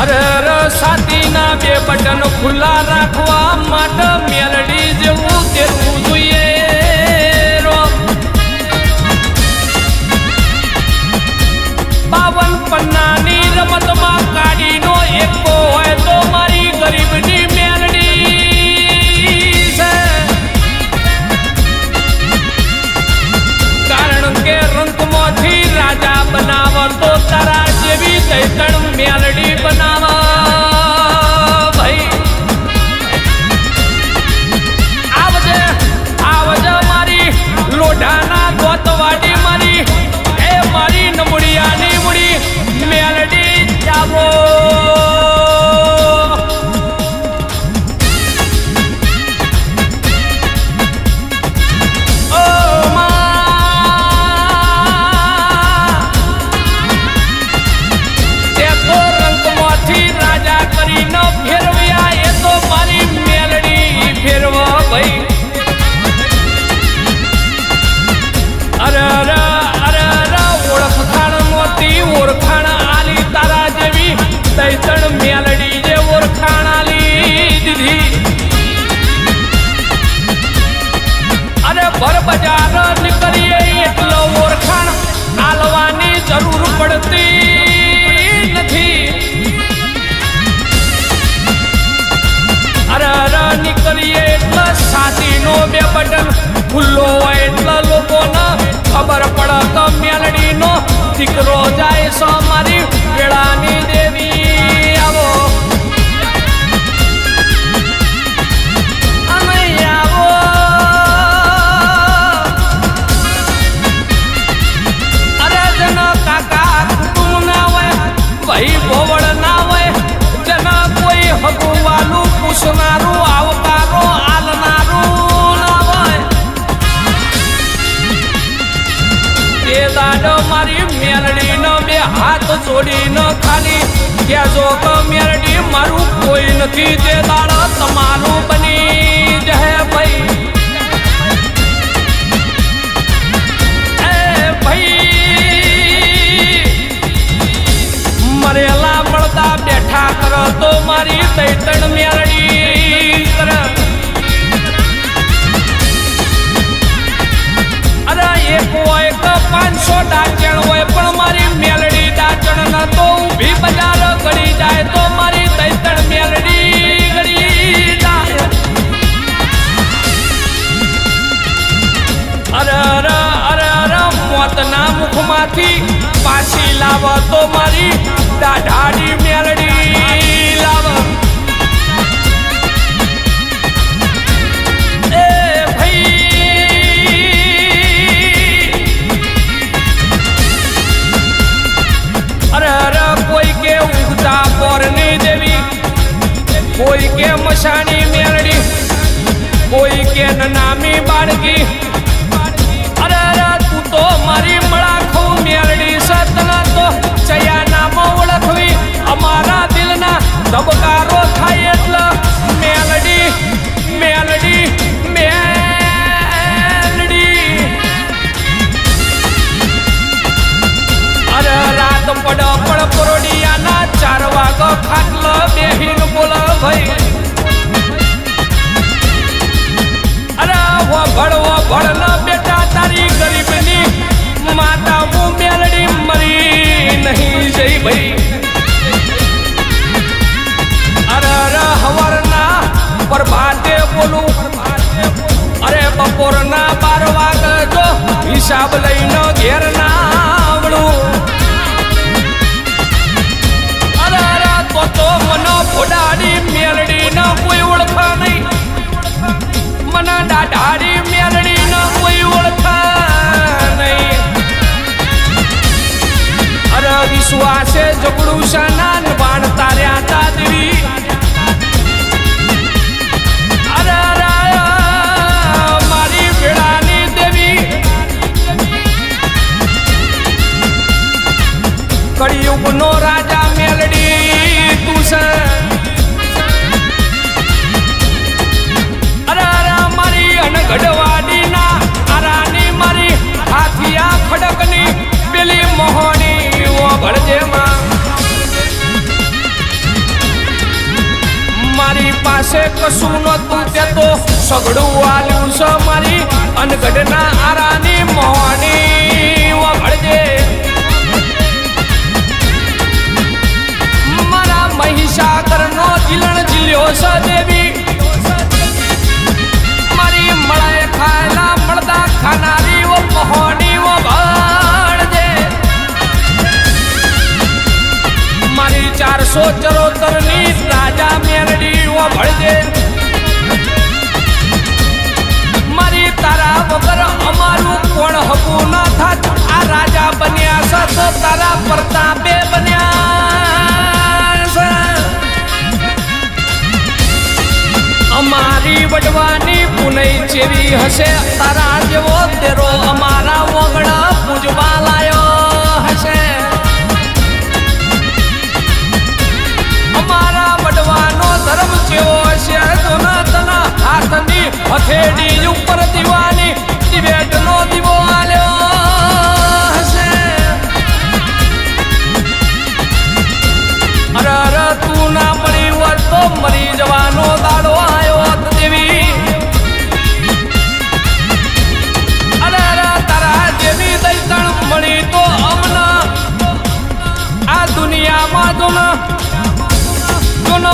અરે સાતીના બે બટન ખુલ્લા રાખવા માટે મેલડી જેવું તેરવું જોઈએ. બાવન પન્નાની રમતમાં કાઢીનો એકો હોય તો મારી ગરીબની મેલડી છે. કારણ કે રંગમાંથી રાજા બનાવ તો તારા જેવી તૈતણ મેલડી બનાવ. ભાઈ આવજે મારી લોઢાના ગોતવાડી મારી એ મારી નમુડિયાની મુડી મેલડી જાવો. ઓળખાણ આલી તારા જેવી તૈતણ મેલડી જે ઓળખાણ આલી દીધી. અરે ભર બજાર નીકળીએ એટલો ઓળખાણ આલવાની જરૂર પડતી નથી. અરે નીકળીએ એટલે સાતીનો બે બટન ખુલ્લો હોય એટલે લોકોને ખબર પડે તો મેલડીનો દીકરો જાય સો મારી વેળાની દેવી. આવો અમે આવો અરે જન કાકા કુટુંબ ના હોય ભાઈ ભોવડ ના હોય જન કોઈ હગુવાલું પૂછનારું આવકારો આલનારું ના હોય. એ દાડો મારી મેલડી નો બે હાથ જોડીને ખાલી કહેજો કે મેલડી મારું કોઈ નથી. તે દાડો તમારું બની જહે ભાઈ. એ ભાઈ મરેલા મળતા બેઠા કરો તો મારી તૈતણ મેલડી કર. અરે એક હોય કે 500 ડાચણ હોય પણ મારી મેલડી ડાચણ ન તો ઊભી બજાર ગળી જાય તો મારી તૈતણ મેલડી ગળી જાય. અરે મોતના મુખમાંથી પાછી લાવ તો મારી દાઢાડી મેલડી લાવ. કોઈ કે ઉગતા પોરની દેવી, કોઈ કે મશાની મેલડી, કોઈ કે નામી બાળકી. અરે તું તો મારી મળાખું મેલડી સતના તો ચયા નામો ઓળખવી અમારા દિલના ધબકારો થાય એટલે મેલડી મેલડી મેલડી. અરે રાત પડ પડ પરોડિયાના 4 વાગ ખાટલ બેહીન બોલ ભાઈ. અરે ભળ ન બેટા તારી ગરીબની માતા હું મેલડી મરી નહીં જઈ ભાઈ. અરે હવરના પ્રભાતે બોલું અરે બપોરના 12 વાગ જો હિસાબ લઈને ઘેર ના આવડું. તો મને ફોડાડી મેલડી ન કોઈ ઓળખા નહીં, મને દાઢાડી મેલડી ન કોઈ ઓળખા નહીં. અરે વિશ્વાસે જગડું શાના બાણ તાર્યા તા દેવી. અરે મારી વેળાની દેવી પાસે કશું નતું તે તો સગડું આલ્યું છે મારી અનગઢના આરાની મોહની વળજે મારા મહિષાગરનો જીલણ જીલ્યો છે દેવી મારી મળે ખાયલા મળદા ખાનારી ઓ મોહની ઓ ભળજે મારી 474 ની રાજા મેલડી ઓ ભળજે મારી તારા વગર અમારું કોણ હકું ના થાત આ રાજા બન્યા છે તો તારા પ્રતાપે બન્યા છે અમારી વડવાની પુનઈ જેવી હશે તારા જેવો તેરો અમારા વગડા પૂજવા લાયો હશે અમારા વડવાનો ધર્મ કેવો હશે તના હાથની હથેળી ઉપર દીવાની દિવેટનો દીવો આલ્યો હશે અરે તું ના મળી હોત તો મરી જવાનો દાડો આવ્યો દેવી અરે તારા જેવી દૈતણ મળી તો અમના આ દુનિયામાં તો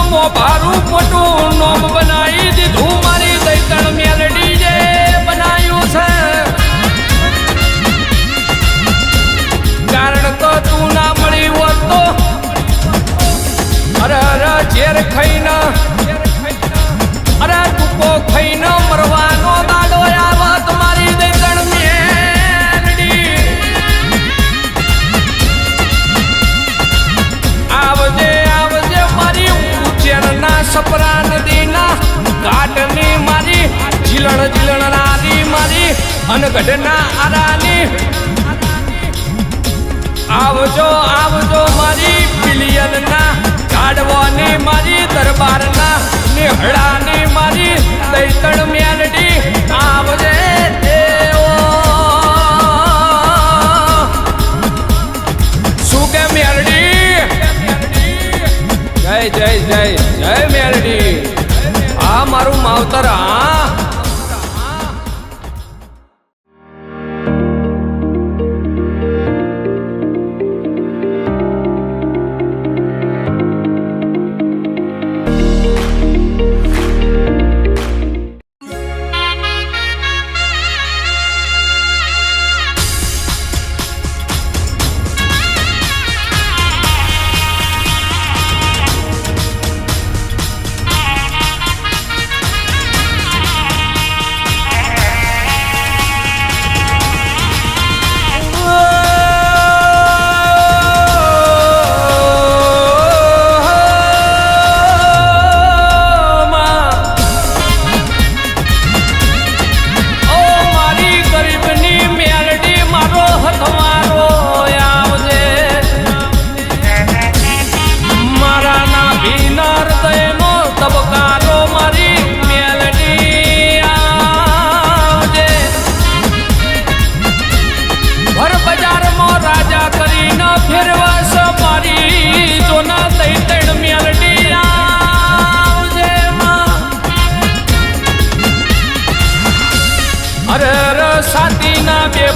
મો ભારું મોટું નોમ બનાવી દીધું મારી દૈતણ મેલડી જે બનાવ્યું છે કારણ તો તું ના મળી હોત તો અરે ઝેર ખાઈને અરે ટૂંકો ખાઈને મરવાનો દાડો આવત મારી દૈતણ મેલડી આવજે આવજે મારી ઉજ્જૈનના સપરા નદીના ઘાટની મારી જીલણ નારી મારી અનગઢના આરાની આવજો આવજો મારી પિલિયનના ઝાડવાની મારી દરબારના નિહળાની મારી દૈતણ મેલડી આવજે દેવો શું કે મેલડી જય જય જય જય મેલડી આ મારું માવતર હા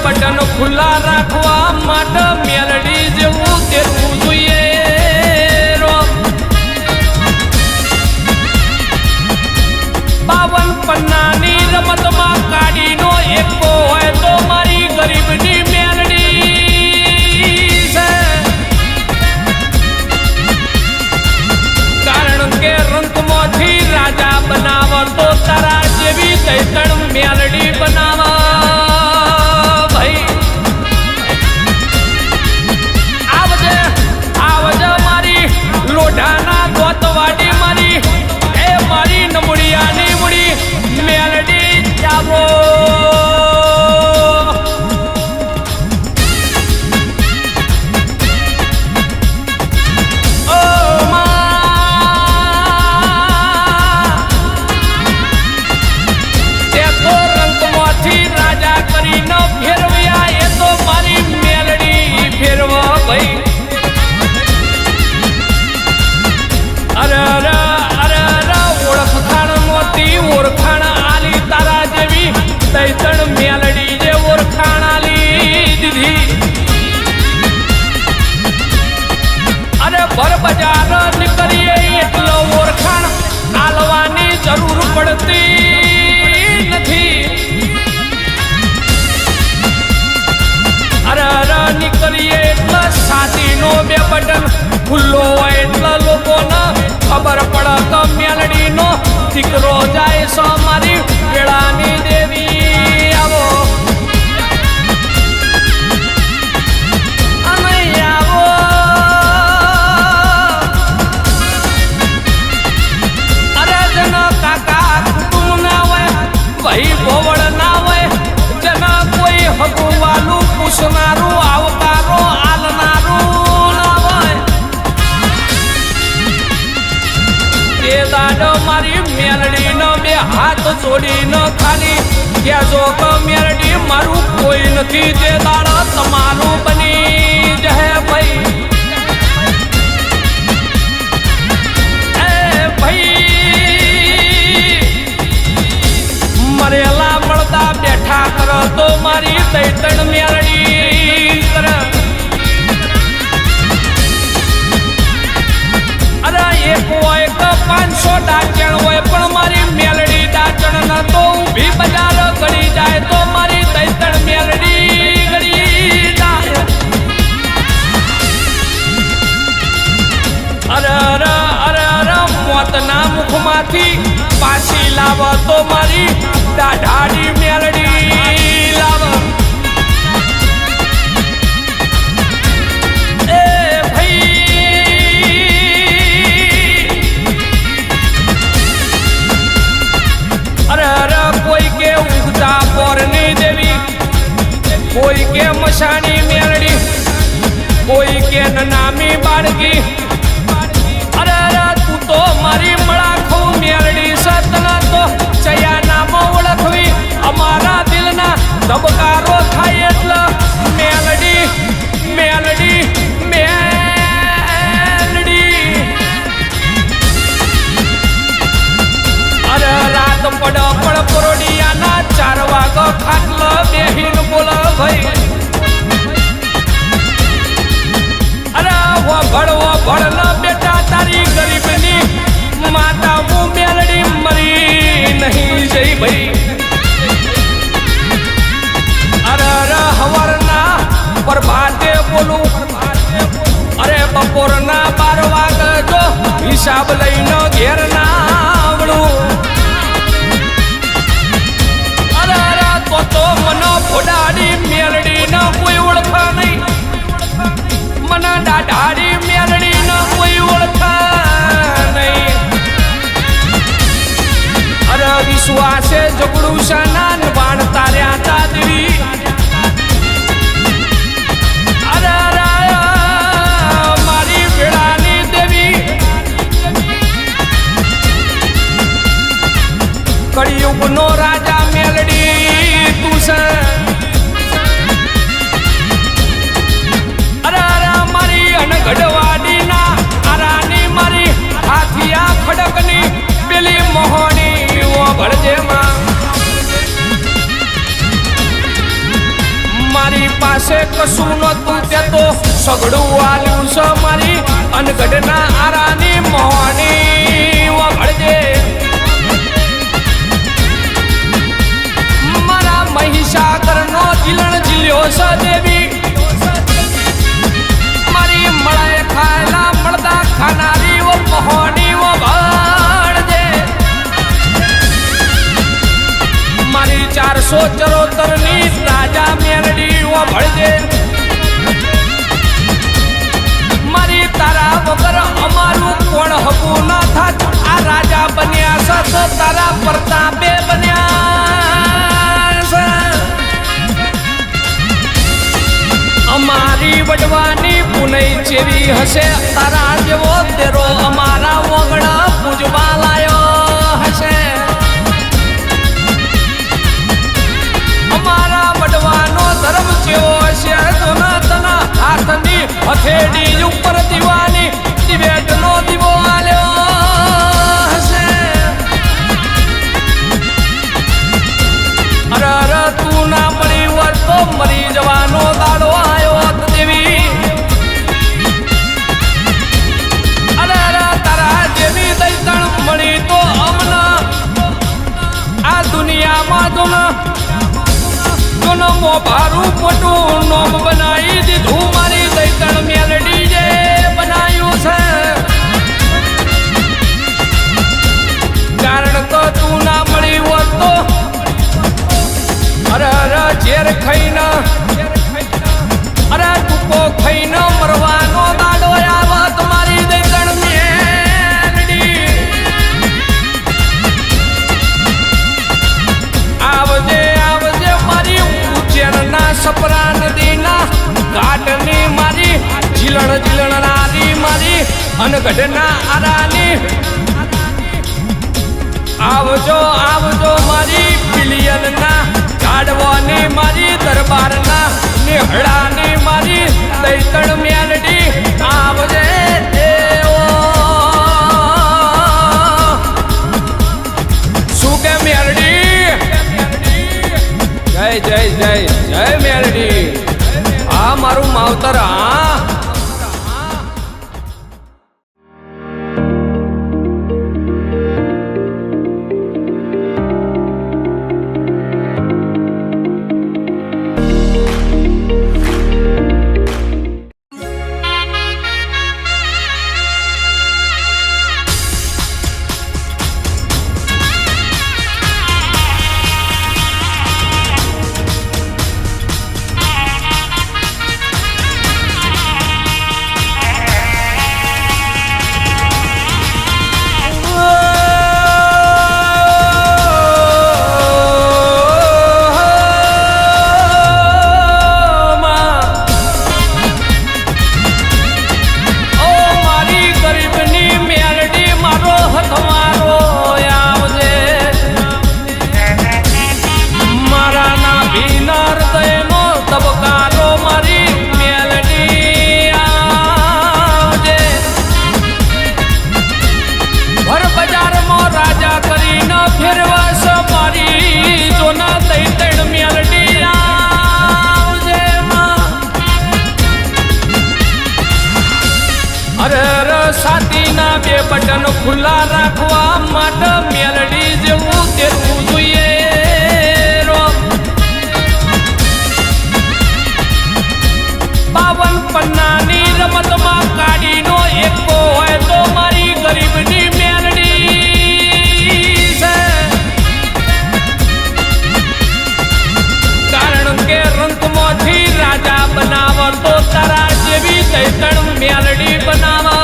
બટન ખુલ્લા રાખવા માટે મેલડી જેવું તેરવું જોઈએ બાવન પન્નાની રમતમાં કાઢીનો એકો હોય તો મારી ગરીબની મેલડી છે કારણ કે રંગમાંથી રાજા બનાવતો તારા જેવી દૈતણ મેલડી બનાવ લોઢાના ગોતવાડી મારી એ મારી નમુડિયાની મુડી મેલડી જાવો ઓ તે તો રંગમાંથી રાજા કરીને ફેરવ્યા એ તો મારી મેલડી ફેરવા ભાઈ અરે ઓળખ ભર બજાર નીકળીએ એટલો ઓળખાણ આલવાની જરૂર પડતી નથી. અરે નીકળીએ એટલે છાતીનો બે બટન ખુલ્લો હોય એટલે લોકોને ખબર પડે કે મેલડીનો દીકરો જાય છે મારી વેળાની દેવી. આવો ભાઈ ભોવળ ના હોય જેના કોઈ હગુવાલું પૂછનારું આવકારો આલનારું ના હોય તે દાડો મારી મેલડી નો બે હાથ જોડીને ખાલી કહેજો કે મેલડી મારું કોઈ નથી તે દાડો તમારું બની જહે ભાઈ. મરેલા મળતા બેઠા કરો તો મારી તૈતણ મેલડી કર. અરે એક હોય કે 500 ડાચણ હોય પણ મારી મેલડી ડાચણ ન તો ઊભી બજાર ગળી જાય તો મારી તૈતણ મેલડી ગળી જાય. અરે મોતના મુખમાંથી પાછી લાવ તો મારી દાઢાડી મેલડી લાવ. એ ભાઈ અરે કોઈ કે ઉગતા પોરની દેવી, કોઈ કે મશાની મેલડી, કોઈ કે નામી બાળકી. અરે તું તો મારી મળા ખઉ મેલડી સતના તો ચયા નામો ઓળખવી અમારા દિલના ધબકારો થાય એટલે મેલડી મેલડી મેલડી. અરે રાત પડ પડ પરોડિયાના 4 વાગ ખાટલ બેહીન બોલ ભાઈ. અરે વભળ ન બેટા તારી ગરીબની માતા હું મેલડી મરી નહીં જઈ ભાઈ. અરે હવારના પ્રભાતે બોલું અરે બપોરના 12 વાગે જો હિસાબ લઈને ઘેર ના આવડું. અરે તો મને ફોડાડી મેલડી ન કોઈ ઓળખા નહીં, મને દાઢાડી મેલડી ન કોઈ ઓળખા નહીં. અરે વિશ્વાસે ઝઘડું શાનાન વાણ તાર્યા તાદવી. અરે મારી વેળાની દેવી કળિયુગનો રાજા મેલડી તું છે. અરે મારી અનગઢવાડીના આરાની મારી હાથિયા ખડકની પેલી મોહણી ભળજે માં. મારી પાસે કશું નતું તે તો સગડું આલ્યું છે મારી અનગઢના આરાની મોહણી ભળજે. મારા મહિષાગરનો જીલણ જીલ્યો છે દેવી, મારી મળાએ ખાયેલા મળદા ખાનારી મોહણી ભળજે. મારી 474 ની રાજા મેલડી ભળજે. મારી તારા વગર અમારું કોણ હકું ન ભારું મોટું નોમ બનાવી દીધું મારી દૈતણ મેલડી જે બનાવ્યું છે. કારણ કે તું ના મળી હોત તો અરે અરે ઝેર ખાઈને અરે ટૂંકો ખાઈને મરવાનો દાડો આવત મારી દૈતણ મેલડી. આવજે આવજે મારી ઉજ્જૈનના સપરા નદીના ઘાટની મારી ઝીલણ ઝીલણનારી મારી અનગઢના આરાની. આવજો આવજો મારી પિલિયનના ઝાડવાની મારી દરબારના નિહળાની મારી દૈતણ મેલડી. આવજે દેવો શું કે મેલડી. જય જય જય જય મેલડી. આ મારું માવતર. હા સાતીના બે બટન ખુલ્લા રાખવા માટે મેલડી જેવું તેરવું જોઈએ. બાવન પન્નાની રમતમાં કાઢીનો એકો હોય તો મારી ગરીબની મેલડી છે. કારણ કે રંગમાંથી રાજા બનાવતો તારા જેવી દૈતણ મેલડી બનાવા.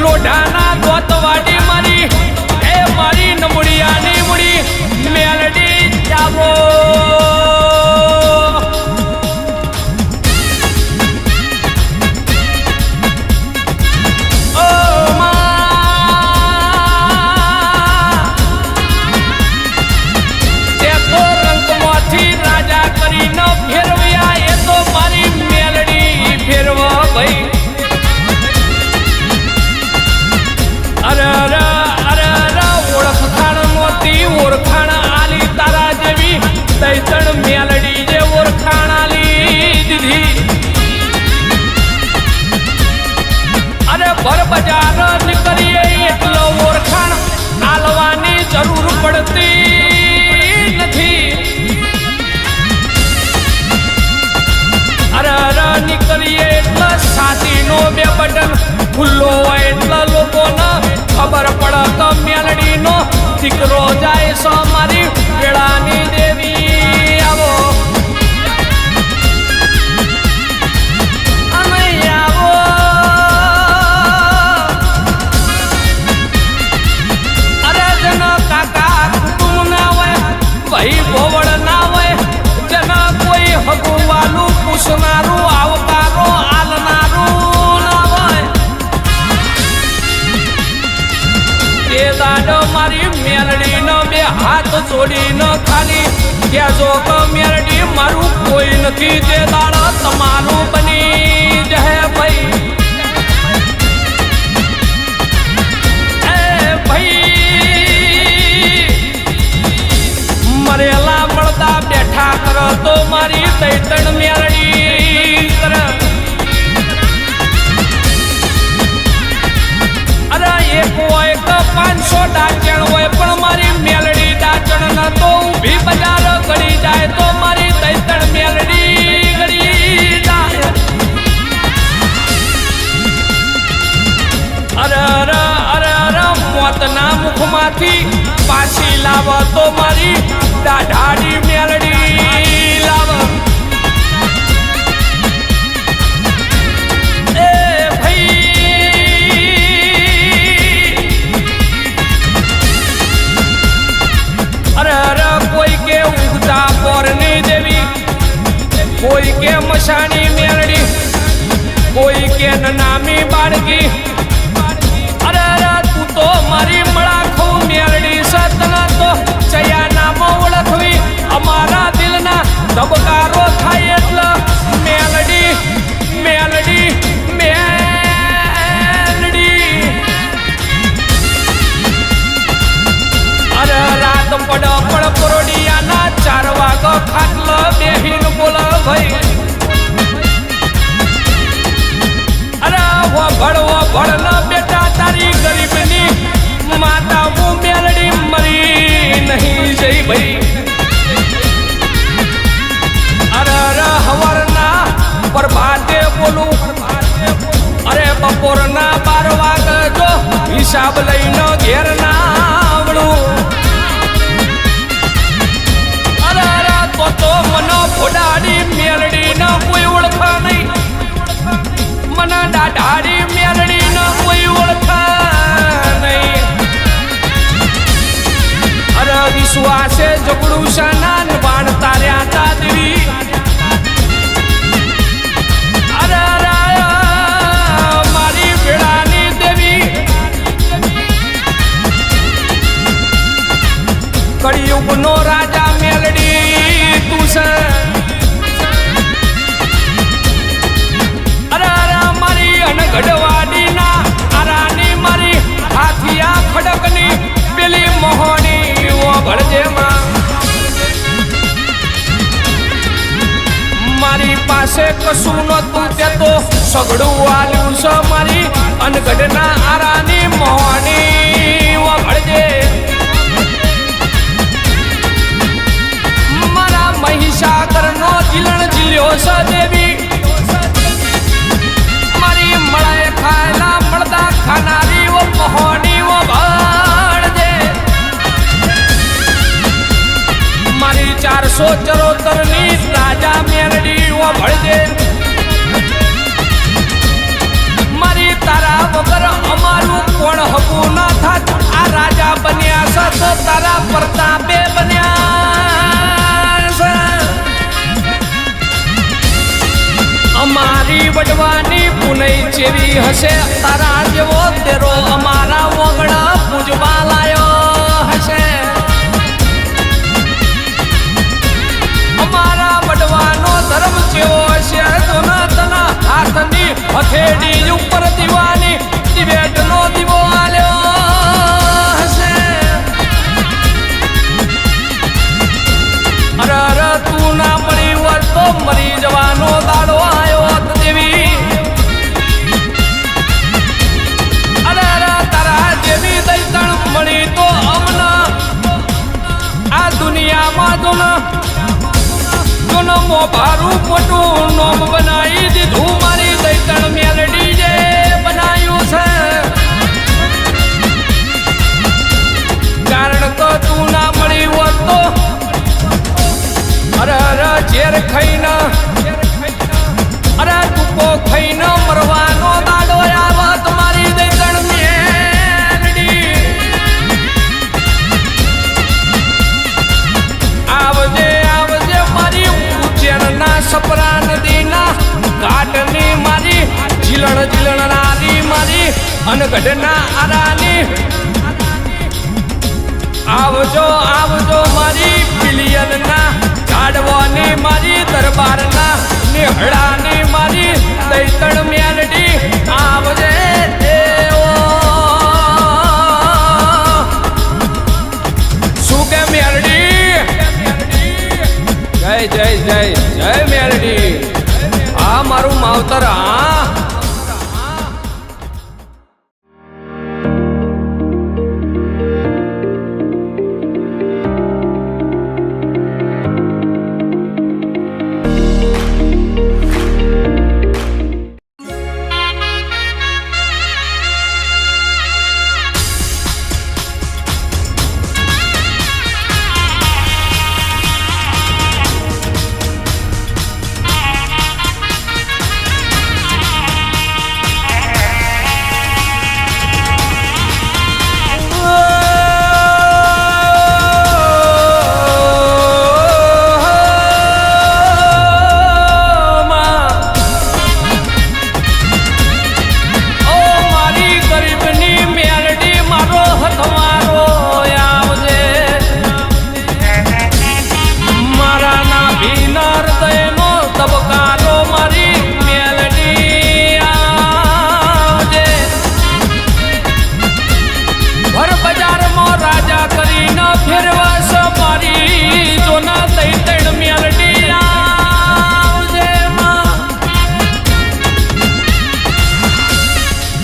લોઢાના ગોતવાડી મારી એ મારી નમુડિયાની મુડી મેલડી જાવો. ઓ તે તો રંગમાંથી રાજા કરીને ફેરવ્યા એ તો મારી મેલડી ફેરવા ભાઈ. અરે અરે અરે અરે ઓળખાણ નહોતી ઓળખાણ આલી તારા જેવી દૈતણ મેલડી જે ઓળખાણ આલી દીધી. અરે ભર બજાર નીકળીએ એટલો ઓળખાણ આલવાની જરૂર પડતી નથી. અરે અરે નીકળીએ એટલે સાતીનો બે બટન ખુલ્લો હોય એટલે લોકોના ખબર પડે તો મેલડીનો દીકરો જાય સો મારી વેળાની દેવી. આવો અમે આવો અરે જન કાકા કુટુંબ ના હોય ભાઈ ભોવડ ના હોય જેના કોઈ હગુવાલું પૂછનારું આવકારો આલનારું ના હોય તે દાડો મારી મેલડીનો બે હાથ જોડીને ખાલી કહેજો કે મેલડી મારું કોઈ નથી. તે દાડો તમારું બની જહે ભાઈ. એ ભાઈ મરેલા મળતા બેઠા કરો તો મારી દૈતણ મેલડી કર. અરે એક હોય તો પાંચ તો મારી દાઢાડી મેલડી લાવ એ ભાઈ અરે અરે કોઈ કે ઉગતા પોરની દેવી કોઈ કે મશાની મેલડી કોઈ કે નામી બાળકી અરે અરે તું તો મારી મળાખું મેલડી સતના તો ચયા નામો ઓળખવી અમારા દિલના ધબકારો થાય એટલે મેલડી મેલડી મેલડી અરે રાત પડ પડ પરોડિયાના 4 વાગ ખાટલ બેહીન બોલ ભાઈ અરે વો ભળ ન બેટા તારી ગરીબની માતા હું મેલડી મરી નહીં જઈ ભાઈ અરે અરે હવરના પ્રભાતે બોલું અરે બપોરના 12 વાગે જો હિસાબ લઈને ઘેર ના આવડું અરે અરે તો મને ફોડાડી મેલડી ન કોઈ ઓળખા નહીં મને દાઢાડી મેલડી ન કોઈ ઓળખા નહીં અરે વિશ્વાસે જગડું શાના બાણ તાર્યા તા દેવી અરે અરે મારી વેળાની દેવી કળિયુગનો રાજા મેલડી તું છે ગઢવાડીના આરાની મારી હાથિયા ખડકની પેલી મોહણી ભળજે મારી પાસે કશું નતું તે તો સગડું આલ્યું છે મારી અનગઢના આરાની મોહણી ભળજે મારા મહિષાગરનો જીલણ જીલ્યો છે દેવી મળે ખાયલા મળદા ખાનારી ઓ મોહની ઓ ભળજે મારી 474 ની રાજા મેલડી ઓ ભળજે મારી તારા વગર અમારું કોણ હકું ના થાત આ રાજા બન્યા છે તો તારા પ્રતાપે બન્યા છે અમારી વડવાની પુનઈ જેવી હશે તારા જેવો તેરો અમારા વગડા પૂજવા લાયો હશે અમારા વડવાનો ધર્મ જેવો હશે તના હાથની હથેળી ઉપર દીવાની દિવેટનો દીવો આલ્યો હશે અરે અરે તું ના મળી હોત તો મરી જવાનો દાડો આવ્યો દેવી અરે અરે તારા જેવી દૈતણ મળી તો અમના આ દુનિયામાં જોનો મોભારું મોટું નોમ બનાવી દીધું મારી દૈતણ મેલડી જે બનાવ્યું છે કારણ કે તું ના મળી હોત તો અરે અરે ઝેર ખાઈને અરે ટૂંકો ખાઈને મરવાનો દાડો આવત મારી દૈતણ મેલડી આવજે આવજે મારી ઉજ્જૈનના સપરા નદીના ઘાટની મારી જીલણ નારી મારી અનગઢના આરાની આવજો આવજો મારી પિલિયનના ઝાડવાની મારી દરબારના નિહળાની મારી દૈતણ મેલડી આવજે દેવો શું કે મેલડી જય જય જય જય મેલડી આ મારું માવતર હા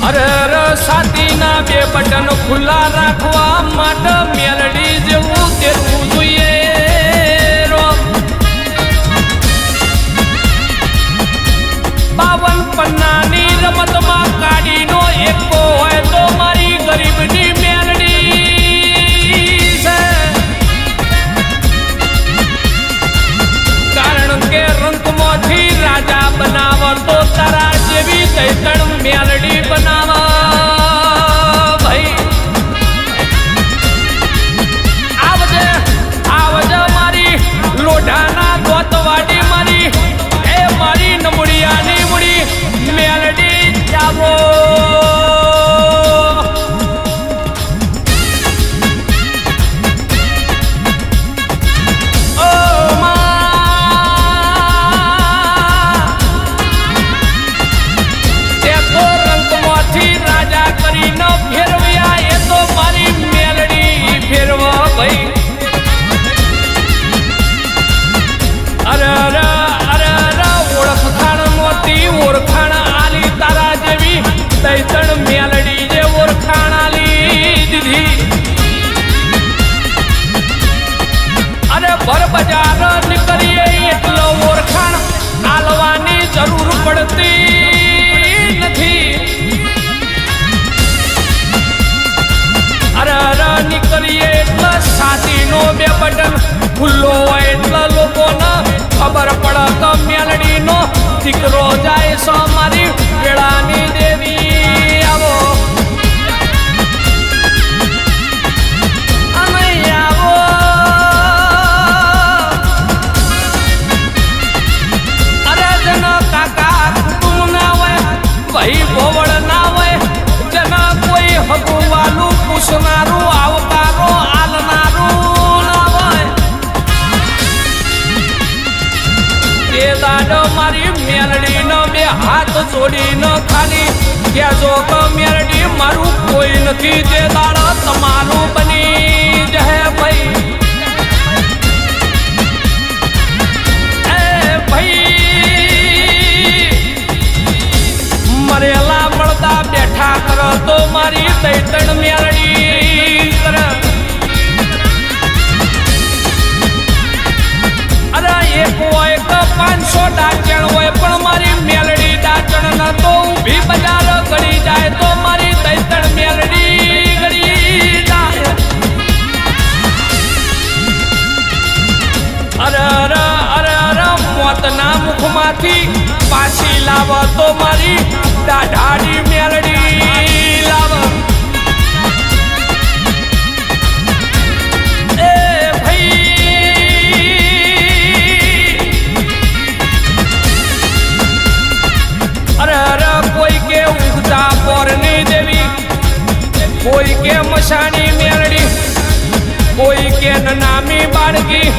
અરે સાતીના બે બટન ખુલ્લા રાખવા માટે મેલડી જેવું તેરવું જોઈએ. બાવન પન્નાની રમતમાં કાઢીનો એકો હોય તો મારી ગરીબની મેલડી છે. કારણ કે રંગમાંથી રાજા બનાવતો તારા જેવી તૈતણ મેલડી બનાવ ભાઈ. આવજે મારી લોઢાના ગોતવાડી મારી એ મારી નમુડિયાની મુડી મેલડી જાવો. ઓળખાણ આલી તારા જેવી તૈતણ મેલડી જે ઓળખાણ આલી દીધી. અરે ભર બજાર નીકળીએ એટલો ઓળખાણ આલવાની જરૂર પડતી નથી. અરે નીકળીએ એટલે સાતીનો બે બટન ખુલ્લો હોય એટલે લોકોને ખબર પડે તો મેલડીનો દીકરો જાય સો મારી વેળાની દેવી. આવો અમે આવો અરે જન કાકા કુટુંબ ના હોય ભાઈ ભોવડ ના હોય જન કોઈ હગુવાલું પૂછનારું આવકારો આલનારું ના હોય. તે દાડો મારી મેલડી નો બે હાથ જોડીને ખાલી કહેજો કે મેલડી મારું કોઈ નથી. તે દાડો તમારું બની જહે ભાઈ. એ ભાઈ મરેલા મળતા બેઠા કરો તો મારી તૈતણ મેલડી કરે. અરે એક હોય કે 500 ડાચણ હોય પણ મારી મેલડી ડાચણ ન તો ઊભી બજાર ગળી જાય તો મારી તૈતણ મેલડી ગળી જાય. અરે મોતના મુખમાંથી પાછી લાવ તો મારી દાઢાડી મેલડી લાવ. કોઈ કે ઉગતા પોરની દેવી, કોઈ કે મશાની મેલડી, કોઈ કે નામી બાળકી.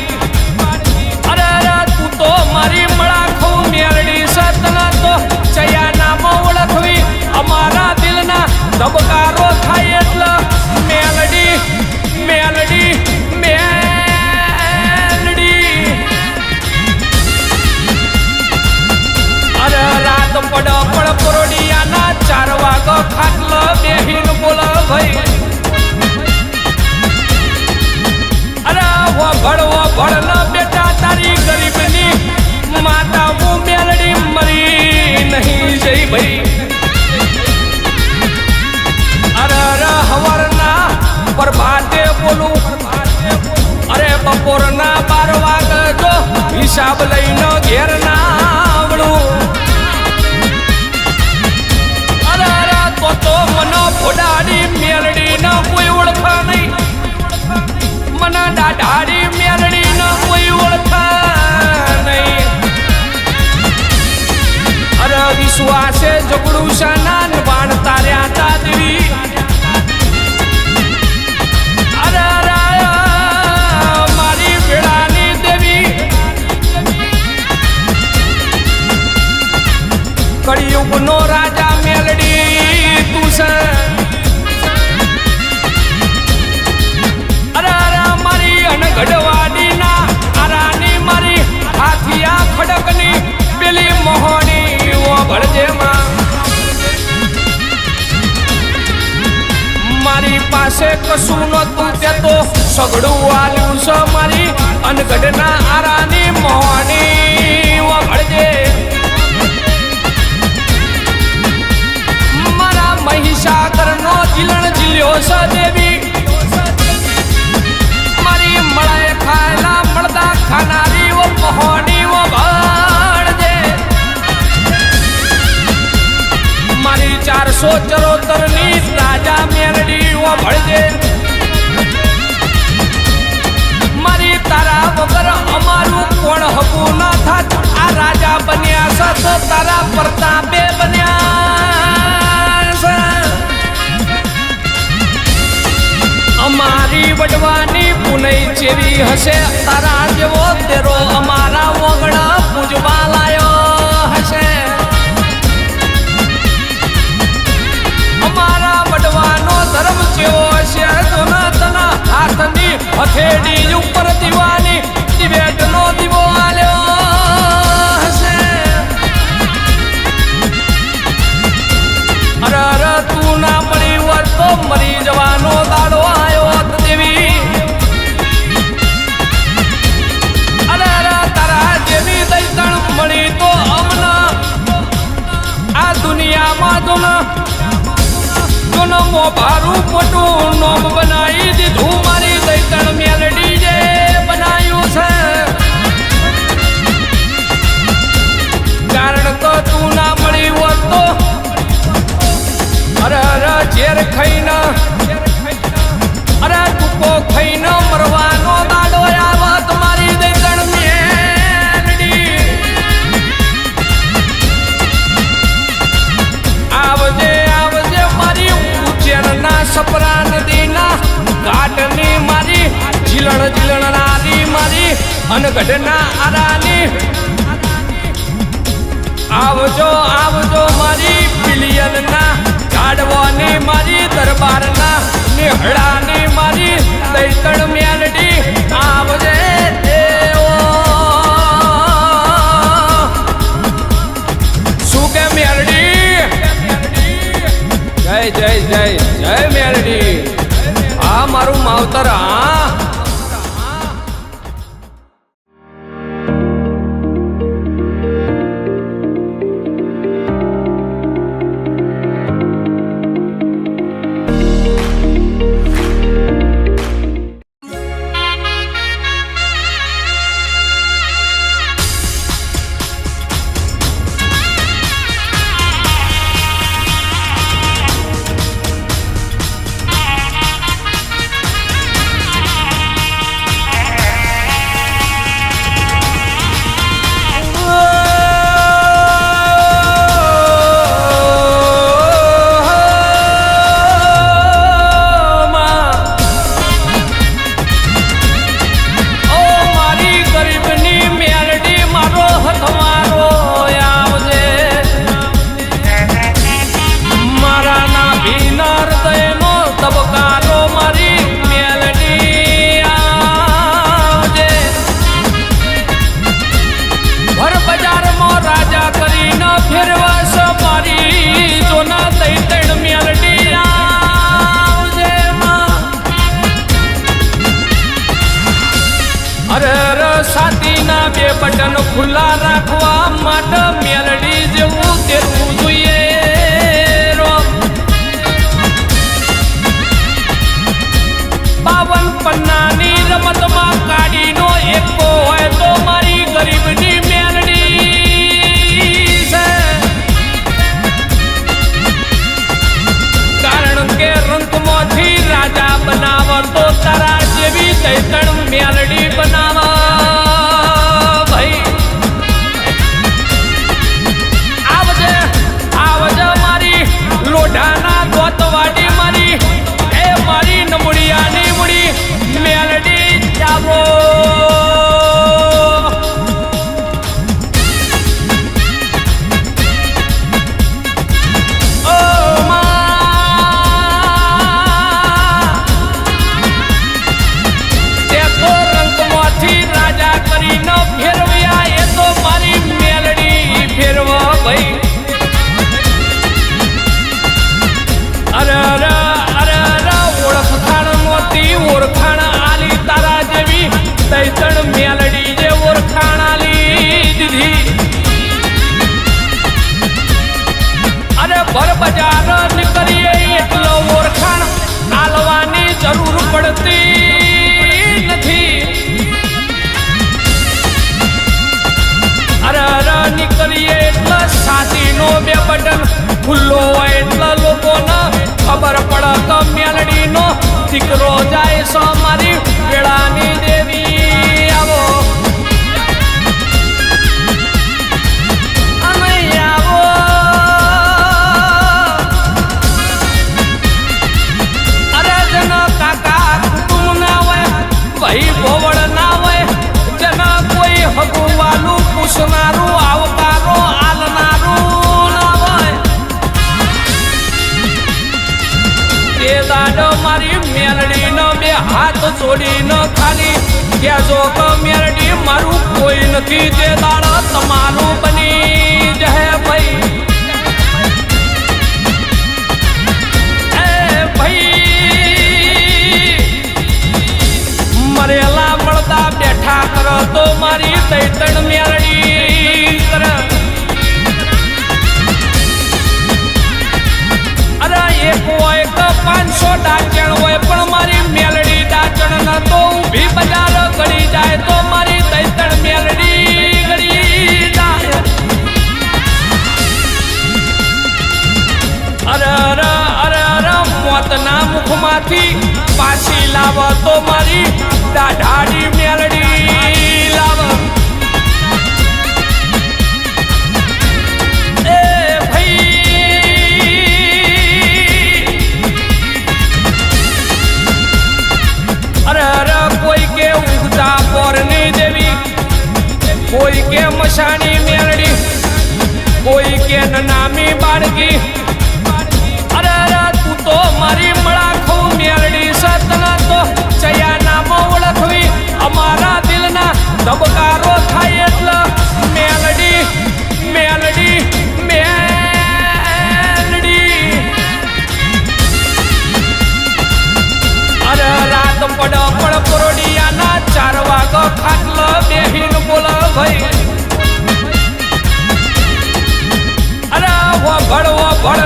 અરે તું તો મારી મળાખું મેલડી સતના તો ચયા નામ ઓળખવી અમારા દિલના ધબકારો થાય એટલે મેલડી મેલડી મેલડી. અરે રાત પડ પડ પરોડિયાના 4 વાગ ખાટલ બેહીન બોલ ભાઈ. અરે ભળ ન બેટા તારી ગરીબની માતા હું મેલડી મરી નહીં જઈ ભાઈ. અરે હવરના પ્રભાતે બોલું અરે બપોરના 12 વાગ જો હિસાબ લઈને ઘેર ના આવડું. તો મને ફોડાડી મેલડી ન કોઈ ઓળખા નહીં, મને દાઢાડી મેલડી ન કોઈ ઓળખા નહીં. અરે વિશ્વાસે ઝઘડું શાના બાણ તાર્યા તા દેવી. અરે મારી વેળાની દેવી કળિયુગનો રાજા મેલડી તું છે. અરે મારી અનગઢવાડી ના આરાની મારી હાથિયા ખડકની પેલી મોહણી ભળજે માં. કશું નતું તે તો સગડું આલ્યું છે મારી અનગઢના આરાની મોહની વળજે મારા મહિષાગરનો જીલણ જીલ્યો છે દેવી મારી મળાય ખાયલા મળદા ખાનારી ઓ મોહની ઓ ભળજે મારી 474 ની રાજા મેલડી ઓ ભળજે મારી તારા વગર અમારું કોણ હકું ના થાત આ રાજા બન્યા છે તો તારા પ્રતાપે બન્યા છે અમારી વડવાની પુનઈ જેવી હશે તારા જેવો તેરો અમારા વગડા પૂજવા લાયો હશે અમારા વડવાનો ધર્મ જેવો હશે તના હાથની હથેળી ઉપર દીવાની દિવેટનો દીવો આલ્યો હશે અરે તું ના મળી હોત તો મરી જવાનો દાડો આવ્યો દેવી અરે તારા જેવી દૈતણ મળી તો અમના આ દુનિયામાં તો મો ભારું મોટું નોમ બનાવી દીધું મારી દૈતણ મેલડી જે બનાવ્યું છે કારણ તો તું ના મળી હોત તો અરે ઝેર ખાઈને અરે ટૂંકો ખાઈને મરવાનો દાડો આવત મારી દૈતણ મેલડી આવજે આવજે મારી ઉજ્જૈનના સપરા નદીના ઘાટની મારી જીલણ નારી મારી અનગઢના આરાની આવજો આવજો મારી પિલિયનના ઝાડવાની મારી દરબારના નિહળાની મારી દૈતણ મેલડી આવજે દેવો શું કે મેલડી જય જય જય જય મેલડી આ મારું માવતર હા ભર બજાર નીકળીએ એટલો ઓળખાણ આલવાની જરૂર પડતી નથી. અરે નીકળીએ એટલે છાતીનો બે બટન ખુલ્લો હોય એટલે લોકોને ખબર પડે કે મેલડીનો દીકરો જાય છે મારી વેળાની દેવી. આવો ભાઈ ભોવળ ના હોય જેના કોઈ હગુવાલું પૂછનારું આવકારો આલનારું ના હોય તે દાડો મારી મેલડીનો બે હાથ જોડીને ખાલી કહેજો કે મેલડી મારું કોઈ નથી તે દાડો તમારું બની જહે ભાઈ. મરેલા મળતા બેઠા કરો તો મારી તૈતણ મેલડી કર. અરે એક હોય કે 500 ડાચણ હોય પણ મારી મેલડી ડાચણ ન તો ઊભી બજાર ગળી જાય તો મારી તૈતણ મેલડી ગળી જાય. અરે અરે અરે અરે મોતના મુખમાંથી પાછી લાવ તો મારી દાઢાડી મેલડી લાવ. એ ભાઈ અરે અરે કોઈ કે ઉગતા પોરની દેવી, કોઈ કે મશાની મેલડી, કોઈ કે નામી બાળકી. અરે અરે તું તો મારી મળા ખઉ મેલડી સતના તો ચયા નામો ઓળખવી અમારા દિલના ધબકારો થાય એટલે મેલડી મેલડી મેલડી. અરે રાત પડ પડ પરોડિયાના 4 વાગો ખાટલો બેહીન બોલ ભાઈ. અરે વભળ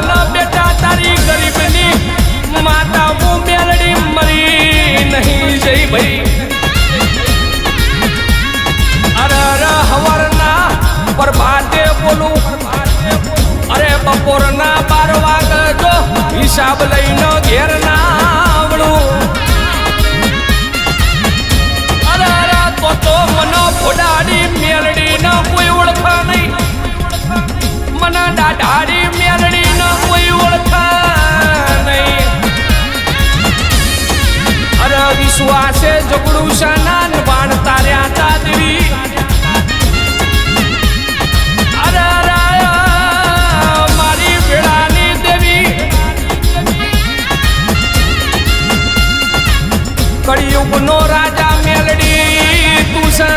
ન બેટા તારી ગરીબની માતા હું મેલડી મરી નહીં જઈ ભાઈ. અરે અરે હવારના પ્રભાતે બોલું, અરે બપોરના 12 વાગે જો હિસાબ લઈને ઘેર ના આવડું. અરે અરે તો મને ફોડાડી મેલડી ન કોઈ ઓળખા નહીં, મને દાઢાડી મેલડી ન કોઈ ઓળખા નહીં. અરે વિશ્વાસે જગડું શાના બાણ તાર્યા તાદરી. અરે અરે મારી વેળાની દેવી કળિયુગનો રાજા મેલડી તું છે.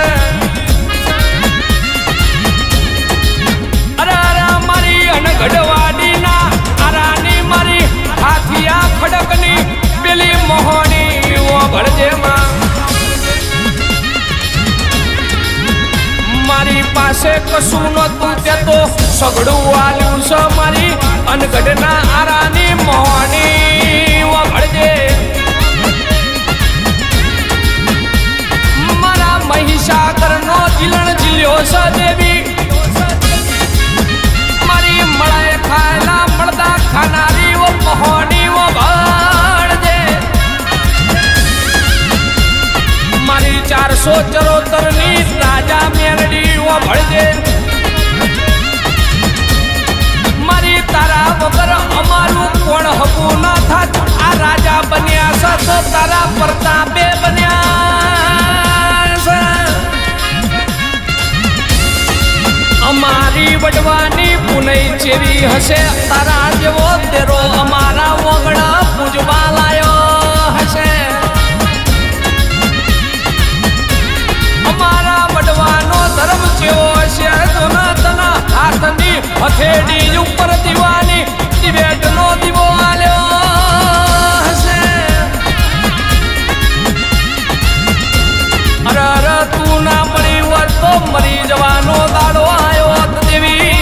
અરે અરે મારી અનગઢવાડીના આરાની મારી હાથિયા ખડકની પેલી મોહણી ભળજે માં. મારી પાસે કશું નતું તે તો સગડું આલ્યું છે મારી અનગઢના આરાની મોહણી ભળજે. મારા મહિષાગરનો જીલણ જીલ્યો છે દેવી, મારી મળે ખાયલા મળદા ખાનારી મોહણી ભળજે. મારી 474 ની રાજા મેલડી ભળજે. મારી તારા વગર અમારું કોણ હકું ના થાત. આ રાજા બન્યા છે તો તારા પ્રતાપે બન્યા છે. અમારી વડવાની પુનઈ ચેવી હશે તારા જેવો તેરો અમારા વગડા પૂજવા લાયો હશે. અમારા વડવાનો ધર્મ જેવો હશે તો તના હાથની હથેળી ઉપર દીવાની દિવેટનો દીવો આલ્યો હશે. અરે અરે તું ના મળી હોત તો મરી જવાનો દાડો આવ્યો દેવી.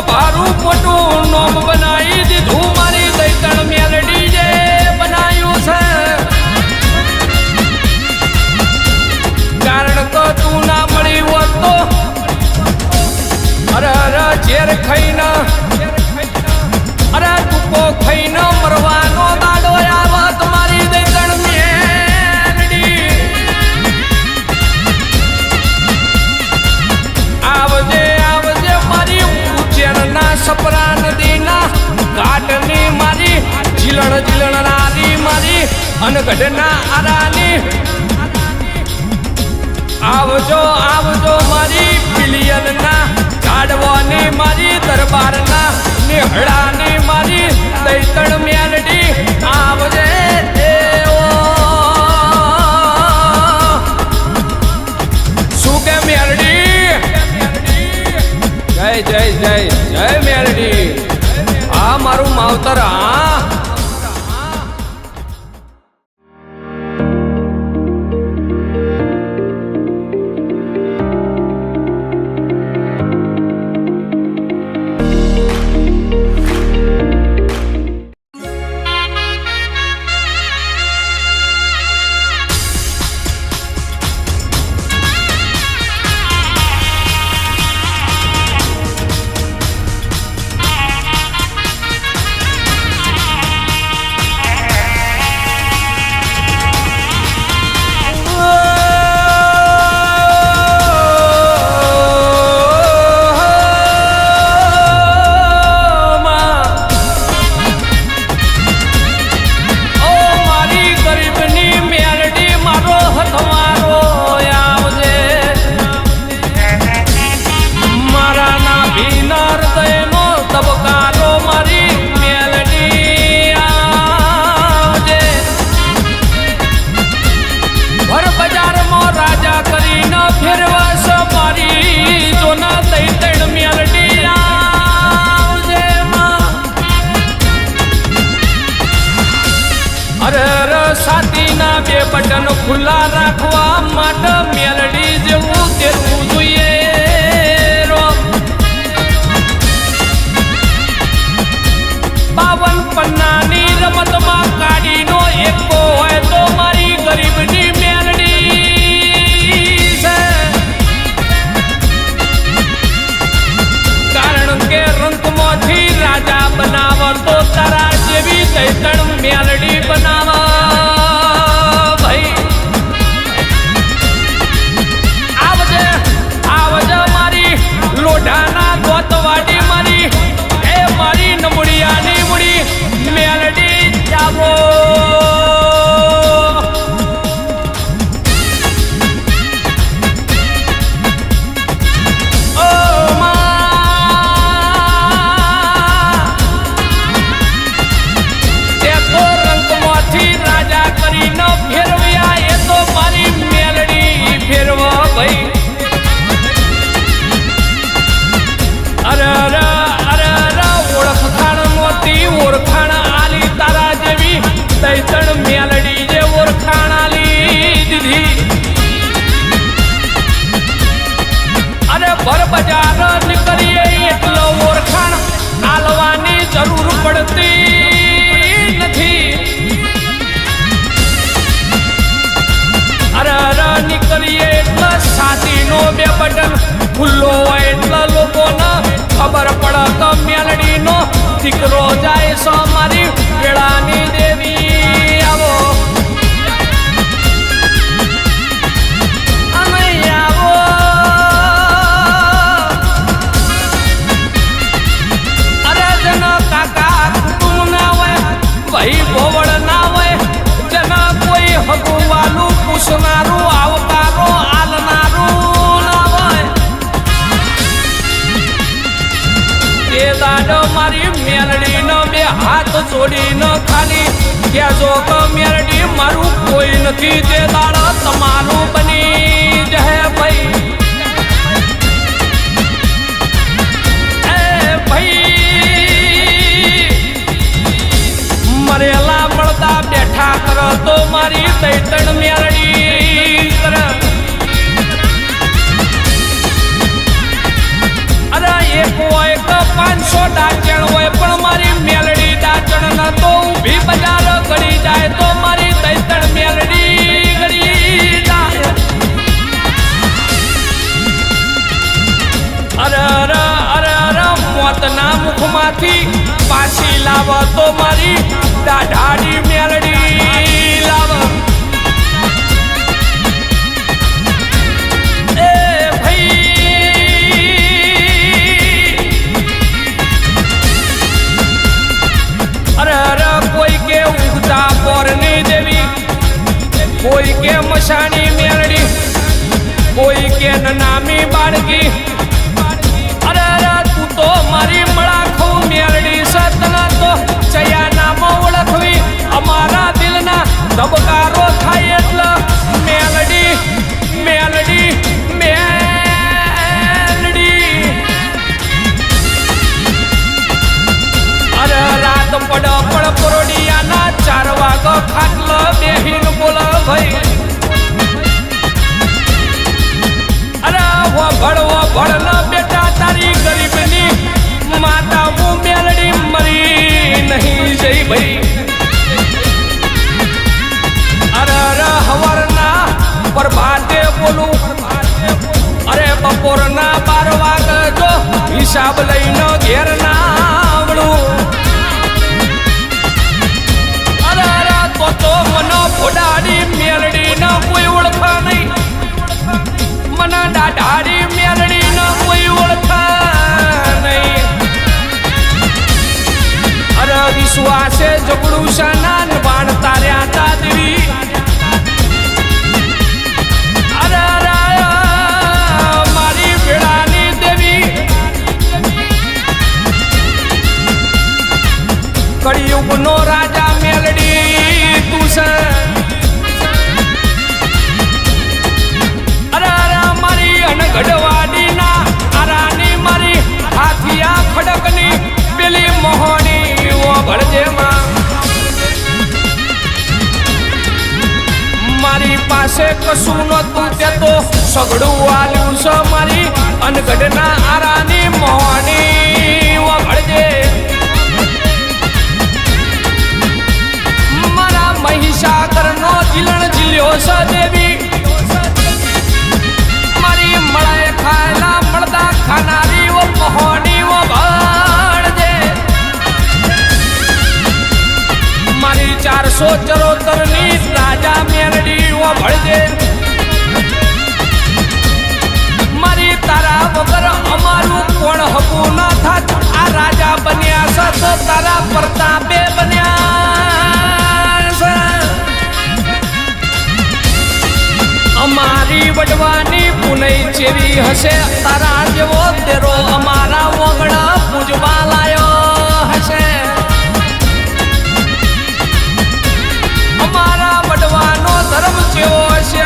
ભારું મોટું નોમ બનાવી દીધું મારી દૈતણ મેલડી જે બનાવ્યું છે. કારણ કે તું ના મળી હોત તો અરે અરે ઝેર ખાઈને અરે ટૂંકો ખાઈને મરવાનો દાડો આવત મારી દૈતણ મેલડી. આવજે આવજે મારી ઉજ્જૈનના સપરા નદીના ઘાટની મારી ઝીલણ ઝીલણ નારી મારી અનગઢના આરાની. આવજો આવજો મારી બિલિયનના ઝાડવાની મારી દરબારના નિહળાની મારી દૈતણ મેલડી. આવજે દેવો શું કે મેલડી. જય જય જય જય મેલડી. આ મારું માવતર. હા સાતીના બે બટન ખુલ્લા રાખવા માટે મેલડી જેવું તેવું જોઈએ. બાવન પન્નાની રમતમાં કાઢીનો એકો હોય તો મારી ગરીબની મેલડી છે. કારણ કે રંગમાંથી રાજા બનાવ તો તારા જેવી દૈતણ મેલડી બનાવ. લોઢાના ગોતવાડી મારી એ મારી નમુડિયાની મુડી મેલડી જાવો. ઓ તે તો રંગમાંથી રાજા કરીને ફેરવ્યા એ તો મારી મેલડી ફેરવા ભાઈ. અરે અરે અરે અરે ઓળખાણ નહોતી ઓળખાણ આલી તારા જેવી દૈતણ મેલડી જે ઓળખાણ આલી દીધી. અરે ભર બજાર નીકળીએ એટલો ઓળખાણ આલવાની જરૂર પડતી નથી. અરે અરે નીકળીએ એટલે સાતીનો બે બટન ખુલ્લો હોય એટલે લોકોને ખબર પડે કે મેલડીનો દીકરો જાય છે મારી વેળાની દેવી. આવો અમે આવો અરે જન કાકા કુટુંબ ના હોય ભાઈ ભોવડ ના હોય જેના કોઈ હગુવાલું પૂછનારું આવકારો આલનારું ના હોય એ દાડો મારી મેલડીનો બે હાથ જોડીને ખાલી કહેજો કે મેલડી મારું કોઈ નથી. તે દાડો તમારું બની જહે ભાઈ. એ ભાઈ મરેલા મળતા બેઠા કરો તો મારી દૈતણ મેલડી કરે. અરે એક હોય કે 500 ડાચણ હોય પણ મારી મેલડી ડાચણ ન તો ઊભી બજાર ગળી જાય તો મારી દૈતણ મેલડી ગળી જાય. અરે મોતના મુખમાંથી પાછી લાવ તો મારી દાઢાડી મેલડી લાવ. એ ભાઈ અરે કોઈ કે ઉગતા પોરની દેવી, કોઈ કે મશાની મેલડી, કોઈ કે નામી બાળકી. તું તો મારી મળાખું મેલડી સતના તો ચયા નામો ઓળખવી અમારા દિલના ધબકારો થાય એટલે મેલડી મેલડી મેલડી. અરે રાત પડ પડ પરોડિયાના 4 વાગ ખાટલ બેહીન બોલ ભાઈ. અરે વભળ ન બેટા તારી ગરીબની માતા હું મેલડી મરી નહીં જઈ ભાઈ. અરે હવારના પ્રભાતે બોલું, અરે બપોરના 12 વાગે જો હિસાબ લઈને ઘેર ના આવડું. અરે તો મને ફોડાડી મેલડી ન કોઈ ઓળખા નહીં, મને દાઢાડી મેલડી ન કોઈ ઓળખા નહીં. અરે વિશ્વાસે જગડું શાના બાણ તાર્યા તા દેવી. અરે મારી વેળાની દેવી કળિયુગનો રાજા મેલડી તું છે. ગઢવાડીના આરાની મારી હાથિયા ખડકની પેલી મોહની ભળજેમાં મારી પાસે કશું નતું તે તો સગડું આલ્યું છે મારી અનગઢના આરાની મોહની ભળજે. મારા મહિષાગરનો જીલણ જીલ્યો છે દેવી, મળે ખાયલા મળદા ખાનારી ઓ મોહની ઓ ભળજે. મારી 474 ની રાજા મેલડી ઓ ભળજે. મારી તારા વગર અમારું કોણ હકું ન થાત. આ રાજા બન્યા છે તો તારા પ્રતાપે બન્યા છે. અમારી વડવાની પુનઈ જેવી હશે તારા જેવો તેરો અમારા વગડા પૂજવા લાયો હશે. અમારા વડવાનો ધર્મ જેવો હશે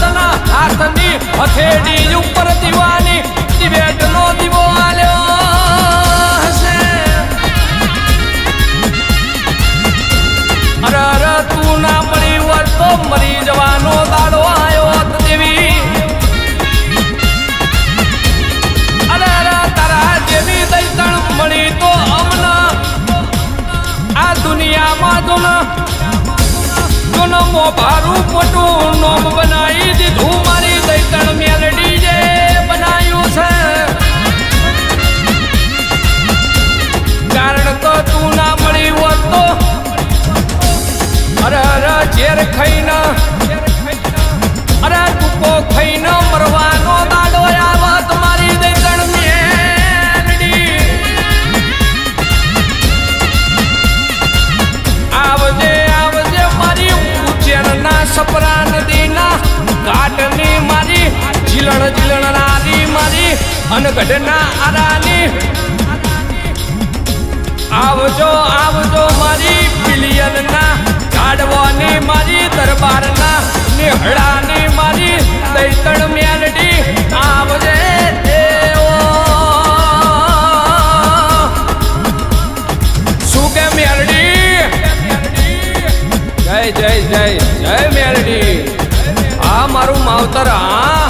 તના હાથની હથેળી ઉપર દીવાની દિવેટનો દીવો આલ્યો હશે. અરે તું ના મળી હોત તો મરી જવાનો દાડો આવ્યો દેવી. અરે તારા જેવી દૈતણ મળી તો અમના આ દુનિયામાં જોનો મોભારું મોટું નોમ બનાવી દીધું મારી દૈતણ મેલડી જે બનાવ્યું છે. કારણ કે તું ના મળી હોત તો અરે ઝેર ખાઈને અરે ટૂંકો ખાઈને મરવાનો દાડો આવત મારી દૈતણ મેલડી. આવજે આવજે મારી ઉજ્જૈનના સપરા નદીના ઘાટની મારી જીલણ નારી મારી અનગઢના આરાની. આવજો આવજો મારી પિલિયનના ઝાડવાની મારી દરબારના નિહળાની મારી દૈતણ મેલડી. આવજે શું કે મેલડી? જય જય જય જય મેલડી. આ મારું માવતર. હા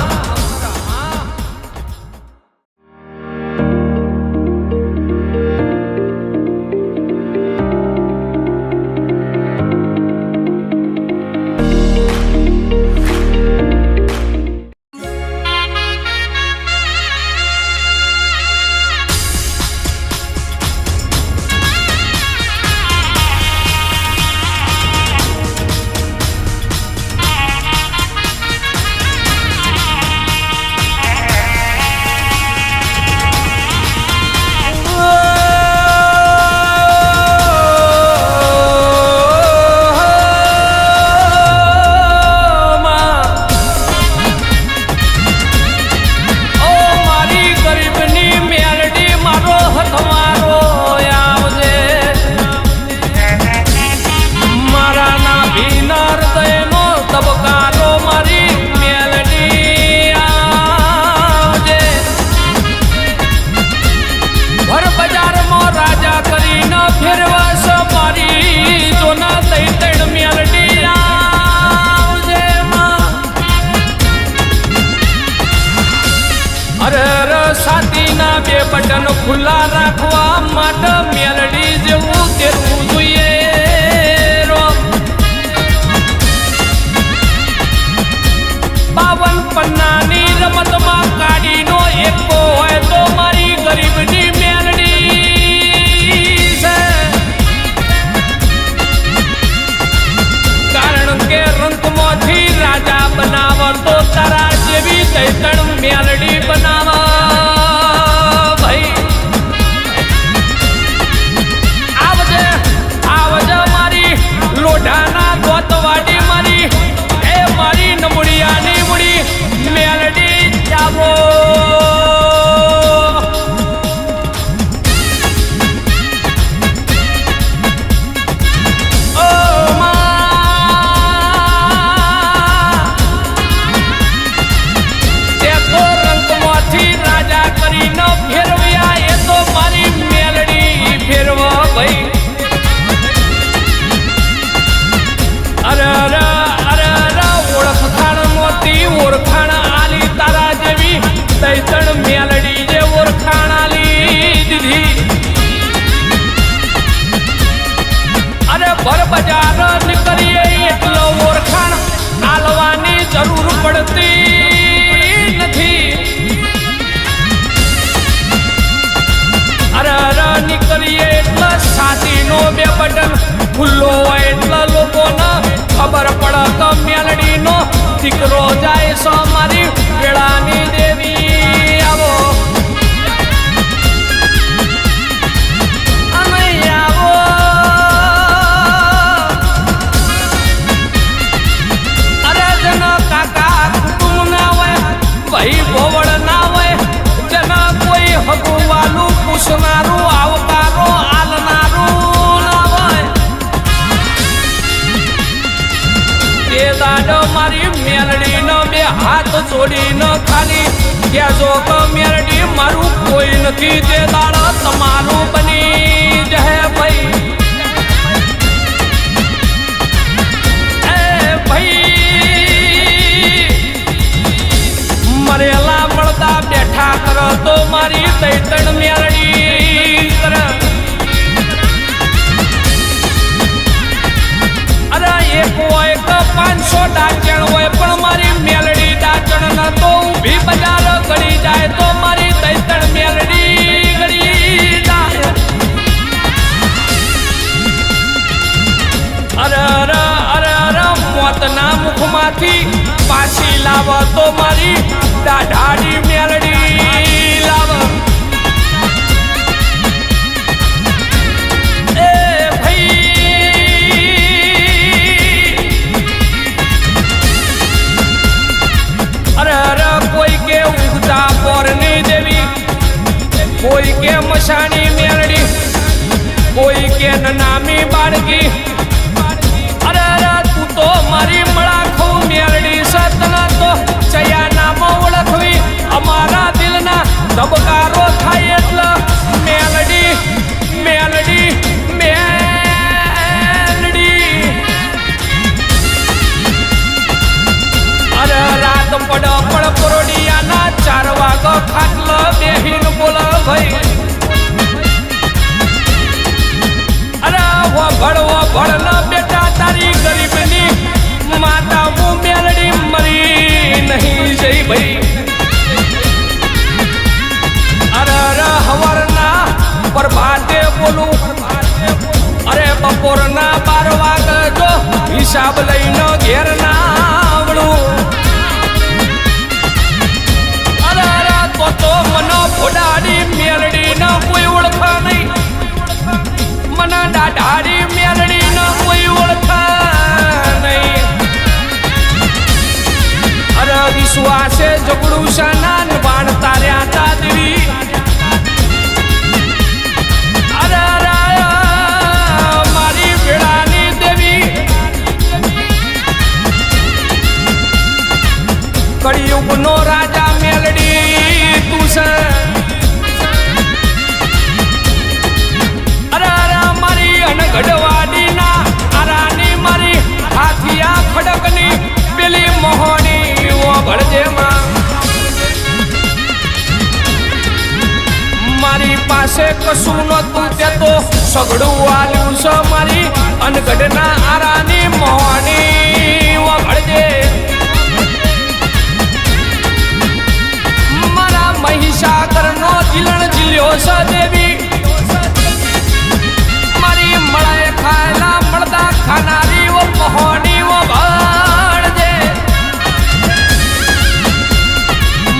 ભીના હૃદયનો તબકારો મારી મેલડી આવજે. ભર બજારમાં રાજા કરીને ફેરવાસ મારી જોના તઈ તણ મેલડી આવજે માં. અરે સાતીના બે બટન ખુલ્લા રાખવા માટે મેલડી જેવું તેરવું જોઈએ. બાવન પન્નાની રમતમાં કાઢીનો એકો હોય તો મારી ગરીબની મેલડી છે. કારણ કે રંગમાંથી રાજા બનાવતો તારા જેવી તૈતણ મેલડી બનાવ ભાઈ. આવજે આવજે મારી લોઢાના ગોતવાડી મારી એ મારી નમુડિયાની મુડી મેલડી જાવો. ઓળખાણ આલી તારા જેવી તૈતણ મેલડી જે ઓળખાણ આલી દીધી. અરે ભર બજાર નીકળીએ એટલો ઓળખાણ આલવાની જરૂર પડતી નથી. અરે નીકળીએ એટલે સાતીનો બે બટન ખુલ્લો હોય એટલે લોકોને ખબર પડે તો મેલડીનો દીકરો જાય સો મારી વેળાની દેવી આવો. અને આવો અરે જન કાકા કુટુંબ ના હોય ભાઈ ભોવડ ના હોય જન કોઈ હગુવાલું પૂછનારું આવકારો આલનારું ના હોય. તે દાડો મારી મેલડી નો બે હાથ જોડી ન ખાલી કહેજો કે મેલડી મારું કોઈ નથી. તે દાડો તમારું બની જહે ભાઈ. એ ભાઈ મરેલા મળતા બેઠા કરો તો મારી તૈતણ મેલડી કરે. અરે એક હોય કે 500 ડાચણ હોય પણ મારી મેલડી ડાચણ ન તો ઊભી બજાર ગળી જાય તો મારી તૈતણ મેલડી ગળી જાય. અરે અરે અરે અરે મોતના મુખમાંથી પાછી લાવ તો મારી દાઢાડી મેલડી લાવ. કોઈ કે ઉગતા પોરની દેવી, કોઈ કે મશાની મેલડી, કોઈ કે નામી બાળકી. અરે અરે તું તો મારી મળા ખવું મેલડી સતના તો ચયા નામ ઓળખવી અમારા દિલના ધબકારો થાય એટલે મેલડી મેલડી મેલડી. અરે રાત પડ પડ પરોડિયાના 4 વાગો ખાટલ બેહીન બોલ ભાઈ. અરે વભળ વભળ બેટા તારી ગરીબની માતા હું મેલડી મરી નહીં જઈ ભાઈ. અરે અરે હવરના પ્રભાતે બોલું અરે બપોરના 12 વાગે જો હિસાબ લઈને ઘેર ના આવડું. તો મનો ફોડાડી મેલડી ન કોઈ ઓળખા નહીં, મને દાઢાડી મેલડી ન કોઈ ઓળખા નહીં. અરે વિશ્વાસે જગડું શાના વાણ તાર્યા તાદવી. અરે મારી વેળાની દેવી તો સગડું આલ્યું છે મારી અનગઢના આરાની મોહણી વળજે મારા મહિષાગરનો જીલણ જીલ્યો છે દેવી મારી મળે ખાયલા મળદા ખાનારી ઓ મોહણી ઓ ભળજે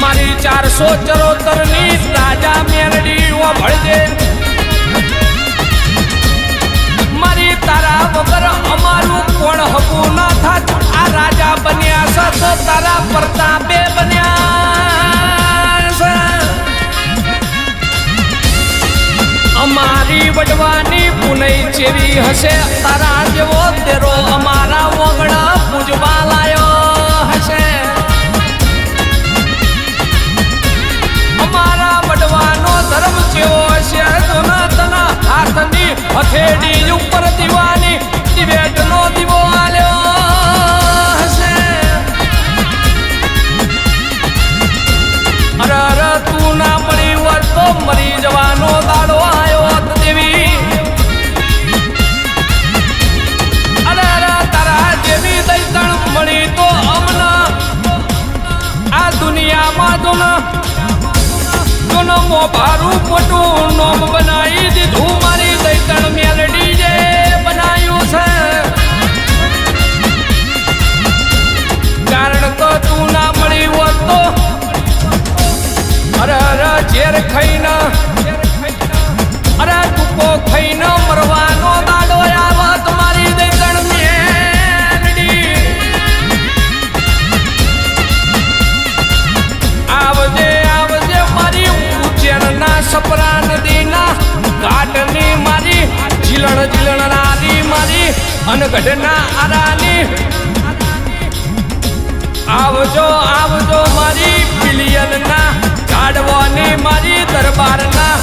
મારી 474 ની રાજા મેરડી ઓ ભળજે મારી તારા વગર અમારું કોણ હકું ના થાત આ રાજા બન્યા છે તો તારા પ્રતાપે બન્યા છે અમારી વડવાની પુનઈ જેવી હશે તારા જેવો તેરો અમારા વગડા પૂજવા લાયો હશે અમારા વડવાનો ધર્મ જેવો હશે તના હાથની હથેળી ઉપર દીવાની દિવેટનો દીવો આલ્યો હશે અરે તું ના મળી હોત તો મરી જવાનો દાડો આવ્યો દેવી અરે તારા જેવી દૈતણ મળી તો અમના આ દુનિયામાં તો મો ભારું મોટું નોમ બનાવી દીધું મારી દૈતણ મેલડી જે બનાવ્યું છે કારણ તો તું ના મળી હોત તો અરે ઝેર ખાઈને અરે ટૂંકો ખાઈને મરવાનો દાડો આવત મારી દૈતણ મેલડી આવજે આવજે મારી ઉજ્જૈનના સપરા નદીના ઘાટની મારી જીલણ નારી મારી અનગઢના આરાની આવજો આવજો મારી પિલિયનના ઝાડવાની મારી દરબારના